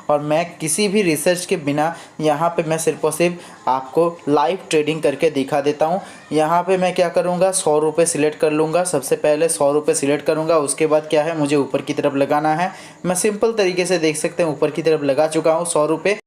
और मैं किसी भी रिसर्च के बिना यहाँ पे मैं सिर्फ और सिर्फ आपको लाइव ट्रेडिंग करके दिखा देता हूँ। यहाँ पे मैं क्या करूँगा, 100 रुपये सिलेक्ट कर लूँगा। सबसे पहले 100 रुपये सिलेक्ट करूँगा, उसके बाद क्या है, मुझे ऊपर की तरफ लगाना है। मैं सिंपल तरीके से देख सकते हैं ऊपर की तरफ लगा चुका हूँ 100 रुपये।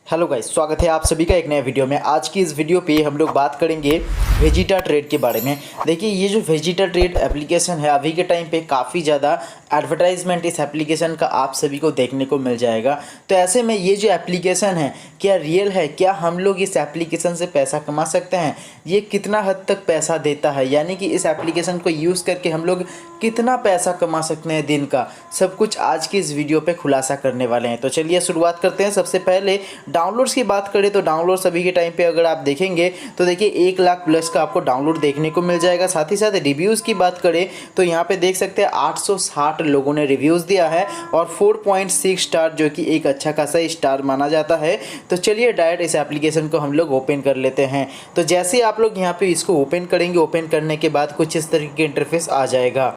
हेलो गाइस, स्वागत है आप सभी का एक नए वीडियो में। आज की इस वीडियो पे हम लोग बात करेंगे वेजिटा ट्रेड के बारे में। देखिए, ये जो वेजिटा ट्रेड एप्लीकेशन है, अभी के टाइम पे काफ़ी ज़्यादा एडवर्टाइजमेंट इस एप्लीकेशन का आप सभी को देखने को मिल जाएगा। तो ऐसे में ये जो एप्लीकेशन है क्या रियल है, क्या हम लोग इस एप्लीकेशन से पैसा कमा सकते हैं, ये कितना हद तक पैसा देता है, यानी कि इस एप्लीकेशन को यूज़ करके हम लोग कितना पैसा कमा सकते हैं दिन का, सब कुछ आज की इस वीडियो पे खुलासा करने वाले हैं। तो चलिए शुरुआत करते हैं। सबसे पहले डाउनलोड्स की बात करें तो डाउनलोड्स अभी के टाइम पे अगर आप देखेंगे तो देखिए 1 लाख प्लस का आपको डाउनलोड देखने को मिल जाएगा। साथ ही साथ रिव्यूज़ की बात करें तो यहाँ पे देख सकते हैं 860 लोगों ने रिव्यूज़ दिया है और 4.6 स्टार, जो कि एक अच्छा खासा स्टार माना जाता है। तो चलिए डायरेक्ट इस एप्लीकेशन को हम लोग ओपन कर लेते हैं। तो जैसे आप लोग यहाँ पे इसको ओपन करेंगे, ओपन करने के बाद कुछ इस तरीके का इंटरफेस आ जाएगा।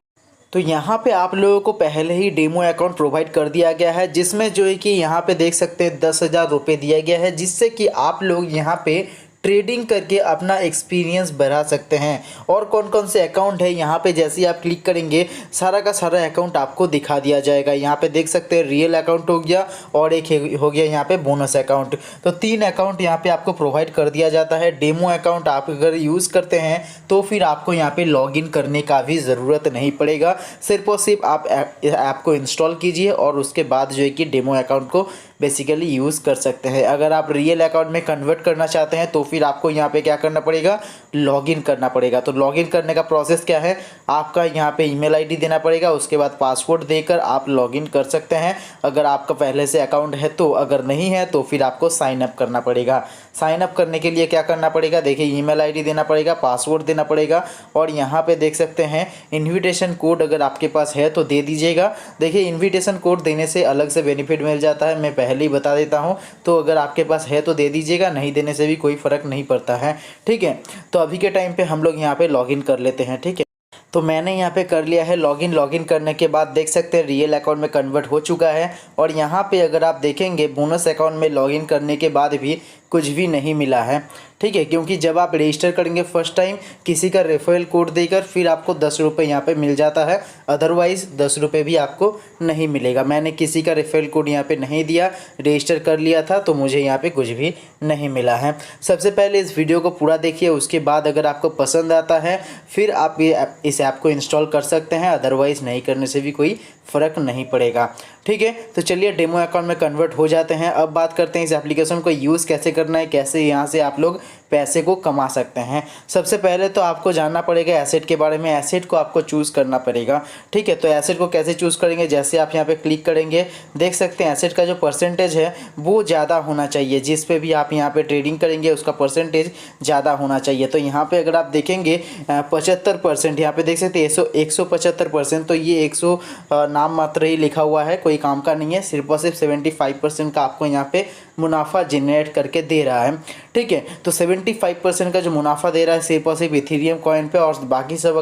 तो यहाँ पे आप लोगों को पहले ही डेमो अकाउंट प्रोवाइड कर दिया गया है, जिसमें जो है कि यहाँ पे देख सकते हैं 10,000 रुपये दिया गया है, जिससे कि आप लोग यहाँ पे ट्रेडिंग करके अपना एक्सपीरियंस बढ़ा सकते हैं। और कौन कौन से अकाउंट है यहाँ पे जैसे ही आप क्लिक करेंगे सारा का सारा अकाउंट आपको दिखा दिया जाएगा। यहाँ पे देख सकते हैं रियल अकाउंट हो गया और एक हो गया यहाँ पे बोनस अकाउंट। तो 3 अकाउंट यहाँ पे आपको प्रोवाइड कर दिया जाता है। डेमो अकाउंट आप अगर यूज़ करते हैं तो फिर आपको यहाँ पे लॉगिन करने का भी ज़रूरत नहीं पड़ेगा। सिर्फ और सिर्फ आप ऐप को इंस्टॉल कीजिए और उसके बाद जो है कि डेमो अकाउंट को बेसिकली यूज़ कर सकते हैं। अगर आप रियल अकाउंट में कन्वर्ट करना चाहते हैं तो फिर आपको यहाँ पे क्या करना पड़ेगा, लॉगिन करना पड़ेगा। तो लॉगिन करने का प्रोसेस क्या है, आपका यहाँ पे ईमेल आईडी देना पड़ेगा, उसके बाद पासवर्ड देकर आप लॉगिन कर सकते हैं अगर आपका पहले से अकाउंट है तो। अगर नहीं है तो फिर आपको साइन अप करना पड़ेगा। साइन अप करने के लिए क्या करना पड़ेगा, देखिए ईमेल आईडी देना पड़ेगा, पासवर्ड देना पड़ेगा और यहाँ पे देख सकते हैं इन्विटेशन कोड अगर आपके पास है तो दे दीजिएगा। देखिए इन्विटेशन कोड देने से अलग से बेनिफिट मिल जाता है, मैं पहले ही बता देता हूँ। तो अगर आपके पास है तो दे दीजिएगा, नहीं देने से भी कोई फ़र्क नहीं पड़ता है, ठीक है। तो अभी के टाइम पे हम लोग यहाँ पे लॉगिन कर लेते हैं, ठीक है। तो मैंने यहाँ पे कर लिया है लॉगिन। लॉगिन करने के बाद देख सकते हैं रियल अकाउंट में कन्वर्ट हो चुका है। और यहाँ पे अगर आप देखेंगे बोनस अकाउंट में लॉगिन करने के बाद भी कुछ भी नहीं मिला है, ठीक है, क्योंकि जब आप रजिस्टर करेंगे फर्स्ट टाइम किसी का रेफरल कोड देकर फिर आपको 10 रुपये यहाँ पे मिल जाता है, अदरवाइज़ 10 रुपये भी आपको नहीं मिलेगा। मैंने किसी का रेफरल कोड यहाँ पे नहीं दिया, रजिस्टर कर लिया था तो मुझे यहाँ पे कुछ भी नहीं मिला है। सबसे पहले इस वीडियो को पूरा देखिए, उसके बाद अगर आपको पसंद आता है फिर आप इस ऐप को इंस्टॉल कर सकते हैं, अदरवाइज़ नहीं करने से भी कोई फ़र्क नहीं पड़ेगा, ठीक है। तो चलिए डेमो अकाउंट में कन्वर्ट हो जाते हैं। अब बात करते हैं इस एप्लीकेशन को यूज़ कैसे करना है, कैसे यहाँ से आप लोग पैसे को कमा सकते हैं। सबसे पहले तो आपको जानना पड़ेगा एसेट के बारे में। एसेट को आपको चूज़ करना पड़ेगा, ठीक है। तो एसेट को कैसे चूज़ करेंगे, जैसे आप यहाँ पे क्लिक करेंगे देख सकते हैं एसेट का जो परसेंटेज है वो ज़्यादा होना चाहिए। जिस पे भी आप यहाँ पे ट्रेडिंग करेंगे उसका परसेंटेज ज़्यादा होना चाहिए। तो यहाँ पे अगर आप देखेंगे 75%, यहाँ पे देख सकते हैं 175%। तो ये 100 नाम मात्र ही लिखा हुआ है, कोई काम का नहीं है। सिर्फ और सिर्फ 75% का आपको यहाँ पे मुनाफा जनरेट करके दे रहा है, ठीक है। तो 75% का जो मुनाफा दे रहा है सिर्फ और सिर्फ इथेरियम कॉइन पे, और बाकी सब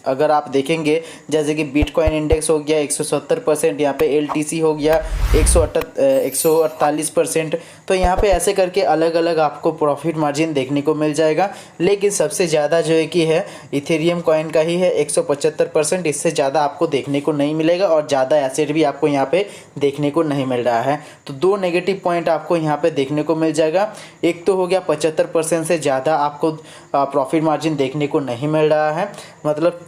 अगर आप देखेंगे जैसे कि बिटकॉइन इंडेक्स हो गया 170%, यहाँ पे LTC हो गया 148%। तो यहाँ पे ऐसे करके अलग अलग आपको प्रॉफिट मार्जिन देखने को मिल जाएगा। लेकिन सबसे ज़्यादा जो है कि है इथेरियम कॉइन का ही है 175%, इससे ज़्यादा आपको देखने को नहीं मिलेगा और ज़्यादा एसेट भी आपको यहाँ पे देखने को नहीं मिल रहा है। तो 2 नेगेटिव पॉइंट आपको यहाँ पे देखने को मिल जाएगा। एक तो हो गया 75% से ज़्यादा आपको प्रॉफिट मार्जिन देखने को नहीं मिल रहा है, मतलब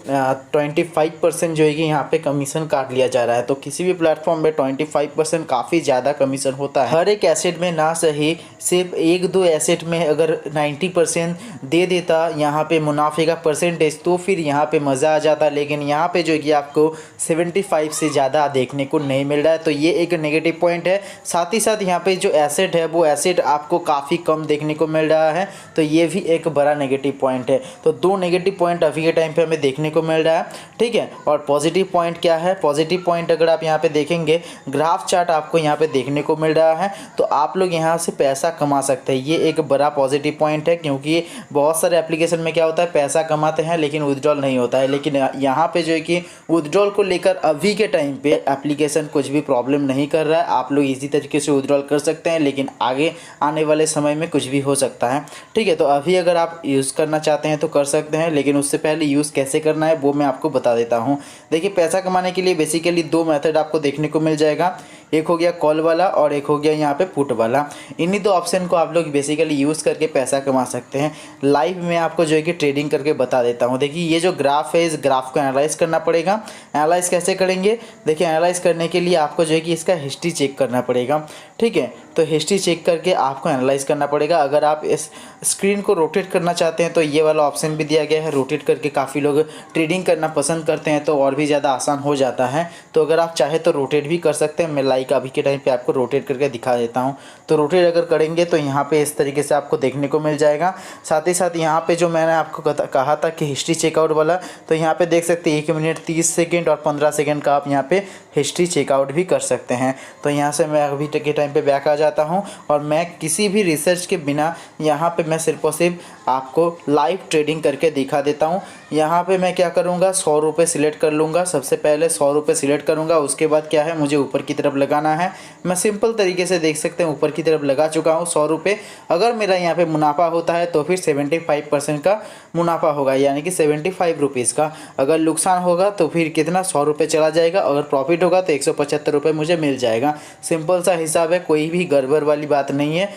25% जो है कि यहाँ पे कमीशन काट लिया जा रहा है। तो किसी भी प्लेटफॉर्म में 25% काफ़ी ज़्यादा कमीशन होता है। हर एक एसेट में ना सही सिर्फ 1-2 एसेट में अगर 90% दे देता यहाँ पे मुनाफे का परसेंटेज तो फिर यहाँ पे मज़ा आ जाता, लेकिन यहाँ पे जो है कि आपको 75 से ज़्यादा देखने को नहीं मिल रहा है। तो ये एक नेगेटिव पॉइंट है। साथ ही साथ यहाँ पे जो एसेट है वो एसेट आपको काफ़ी कम देखने को मिल रहा है, तो ये भी एक बड़ा नेगेटिव पॉइंट है। तो 2 नेगेटिव पॉइंट अभी के टाइम पे हमें देखने को मिल रहा है, ठीक है। और पॉजिटिव पॉइंट क्या है, पॉजिटिव पॉइंट अगर आप यहाँ पे देखेंगे ग्राफ चार्ट चार्ट आपको यहाँ पे देखने को मिल रहा है, तो आप लोग यहाँ से पैसा कमा सकते हैं। ये एक बड़ा पॉजिटिव पॉइंट है, क्योंकि बहुत सारे एप्लीकेशन में क्या होता है, पैसा कमाते हैं लेकिन विड्रॉल नहीं होता है। लेकिन यहाँ पे जो है कि विड्रॉल को लेकर अभी के टाइम पे एप्लीकेशन कुछ भी प्रॉब्लम नहीं कर रहा है। आप लोग इसी तरीके से विड्रॉल कर सकते हैं, लेकिन आगे आने वाले समय में कुछ भी हो सकता है। ठीक है, तो अभी अगर आप यूज़ करना चाहते हैं तो कर सकते हैं, लेकिन उससे पहले यूज़ कैसे करना है वो मैं आपको बता देता हूँ। देखिए, पैसा कमाने के लिए बेसिकली दो मेथड आपको देखने को मिल जाएगा। एक हो गया कॉल वाला और एक हो गया यहाँ पे पुट वाला। इन्हीं दो ऑप्शन को आप लोग बेसिकली यूज़ करके पैसा कमा सकते हैं। लाइव में आपको जो है कि ट्रेडिंग करके बता देता हूँ। देखिए, ये जो ग्राफ है, इस ग्राफ को एनालाइज करना पड़ेगा। एनालाइज कैसे करेंगे? देखिए, एनालाइज करने के लिए आपको जो है कि इसका हिस्ट्री चेक करना पड़ेगा। ठीक है, तो हिस्ट्री चेक करके आपको एनालाइज करना पड़ेगा। अगर आप इस स्क्रीन को रोटेट करना चाहते हैं तो ये वाला ऑप्शन भी दिया गया है। रोटेट करके काफ़ी लोग ट्रेडिंग करना पसंद करते हैं, तो और भी ज़्यादा आसान हो जाता है। तो अगर आप चाहे तो रोटेट भी कर सकते हैं। मैं लाइक अभी के टाइम पे आपको रोटेट करके दिखा देता हूँ। तो रोटेट अगर करेंगे तो यहाँ पे इस तरीके से आपको देखने को मिल जाएगा। साथ ही साथ यहाँ पे जो मैंने आपको कहा था कि हिस्ट्री चेकआउट वाला, तो यहाँ पे देख सकते हैं 1 मिनट 30 सेकेंड और 15 सेकेंड का आप यहाँ पे हिस्ट्री चेकआउट भी कर सकते हैं। तो यहाँ से मैं अभी के टाइम पे बैक आ जाता हूँ और मैं किसी भी रिसर्च के बिना यहाँ पे मैं सिर्फ और सिर्फ आपको लाइव ट्रेडिंग करके दिखा देता हूँ। यहाँ पे मैं क्या करूँगा, 100 रुपये सिलेक्ट कर लूँगा। सबसे पहले 100 रुपये सिलेक्ट करूँगा, उसके बाद क्या है, मुझे ऊपर की तरफ लगाना है। मैं सिंपल तरीके से देख सकते हैं ऊपर की तरफ लगा चुका हूँ 100 रुपये। अगर मेरा यहाँ पे मुनाफा होता है तो फिर 75% का मुनाफा होगा, यानी कि 75 रुपीज़ का। अगर नुकसान होगा तो फिर कितना, 100 रुपये चला जाएगा। अगर प्रॉफिट होगा तो 175 रुपये मुझे मिल जाएगा। सिंपल सा हिसाब है, कोई भी गड़बड़ वाली बात नहीं है।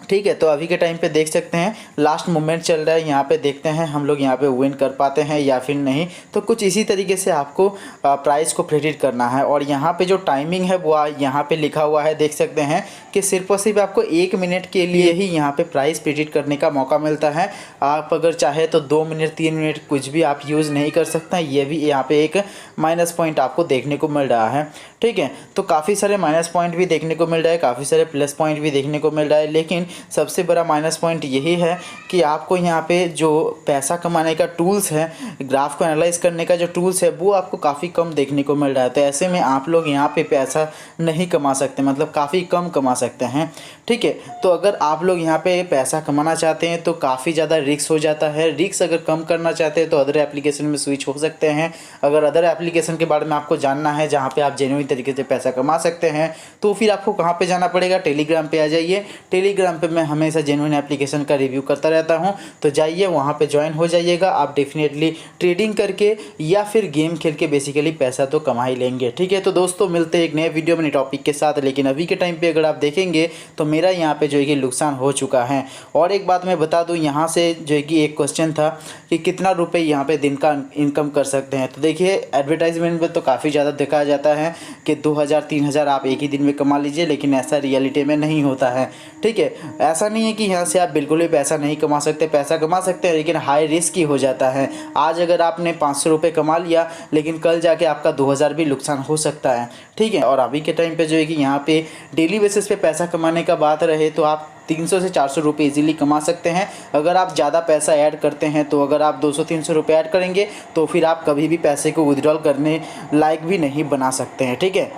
ठीक है, तो अभी के टाइम पे देख सकते हैं लास्ट मोमेंट चल रहा है। यहाँ पे देखते हैं हम लोग यहाँ पे विन कर पाते हैं या फिर नहीं। तो कुछ इसी तरीके से आपको प्राइस को प्रेडिक्ट करना है। और यहाँ पे जो टाइमिंग है वो यहाँ पे लिखा हुआ है, देख सकते हैं कि सिर्फ और सिर्फ आपको 1 मिनट के लिए ही यहाँ पे प्राइस प्रेडिक्ट करने का मौका मिलता है। आप अगर चाहे तो 2 मिनट 3 मिनट कुछ भी आप यूज़ नहीं कर सकते। ये भी यहाँ पे एक माइनस पॉइंट आपको देखने को मिल रहा है। ठीक है, तो काफ़ी सारे माइनस पॉइंट भी देखने को मिल रहा है, काफ़ी सारे प्लस पॉइंट भी देखने को मिल रहा है। लेकिन सबसे बड़ा माइनस पॉइंट यही है कि आपको यहाँ पे जो पैसा कमाने का टूल्स है, ग्राफ को एनालाइज करने का जो टूल्स है, वो आपको काफ़ी कम देखने को मिल रहा है। तो ऐसे में आप लोग यहाँ पे पैसा नहीं कमा सकते, मतलब काफ़ी कम कमा सकते हैं। ठीक है, तो अगर आप लोग यहाँ पे पैसा कमाना चाहते हैं तो काफ़ी ज़्यादा रिस्क हो जाता है। रिस्क अगर कम करना चाहते हैं तो अदर एप्लीकेशन में स्विच हो सकते हैं। अगर अदर एप्लीकेशन के बारे में आपको जानना है जहाँ पे आप जेन्युइन तरीके से पैसा कमा सकते हैं, तो फिर आपको कहाँ पे जाना पड़ेगा, टेलीग्राम पे आ जाइए। टेलीग्राम पे मैं हमेशा जेन्युइन एप्लीकेशन का रिव्यू करता रहता हूँ, तो जाइए वहाँ पे ज्वाइन हो जाइएगा। आप डेफिनेटली ट्रेडिंग करके या फिर गेम खेल के बेसिकली पैसा तो कमा ही लेंगे। ठीक है, तो दोस्तों मिलते हैं एक नए वीडियो में नए टॉपिक के साथ। लेकिन अभी के टाइम पे अगर आप देखेंगे तो मेरा यहाँ पे जो है कि नुकसान हो चुका है। और एक बात मैं बता दूँ, यहाँ से जो है कि एक क्वेश्चन था कि कितना रुपये यहाँ पे दिन का इनकम कर सकते हैं। तो देखिए, एडवर्टाइजमेंट में तो काफ़ी ज़्यादा दिखाया जाता है कि 2000-3000 आप एक ही दिन में कमा लीजिए, लेकिन ऐसा रियलिटी में नहीं होता है। ठीक है, ऐसा नहीं है कि यहाँ से आप बिल्कुल भी पैसा नहीं कमा सकते, पैसा कमा सकते हैं, लेकिन हाई रिस्क ही हो जाता है। आज अगर आपने 500 रुपये कमा लिया, लेकिन कल जाके आपका 2000 भी नुकसान हो सकता है। ठीक है, और अभी के टाइम पे जो है कि यहाँ पे डेली बेसिस पे पैसा कमाने का बात रहे तो आप 300 से 400 रुपये ईजिली कमा सकते हैं। अगर आप ज़्यादा पैसा ऐड करते हैं, तो अगर आप 200-300 रुपये ऐड करेंगे तो फिर आप कभी भी पैसे को विड्रॉल करने लायक भी नहीं बना सकते हैं। ठीक है।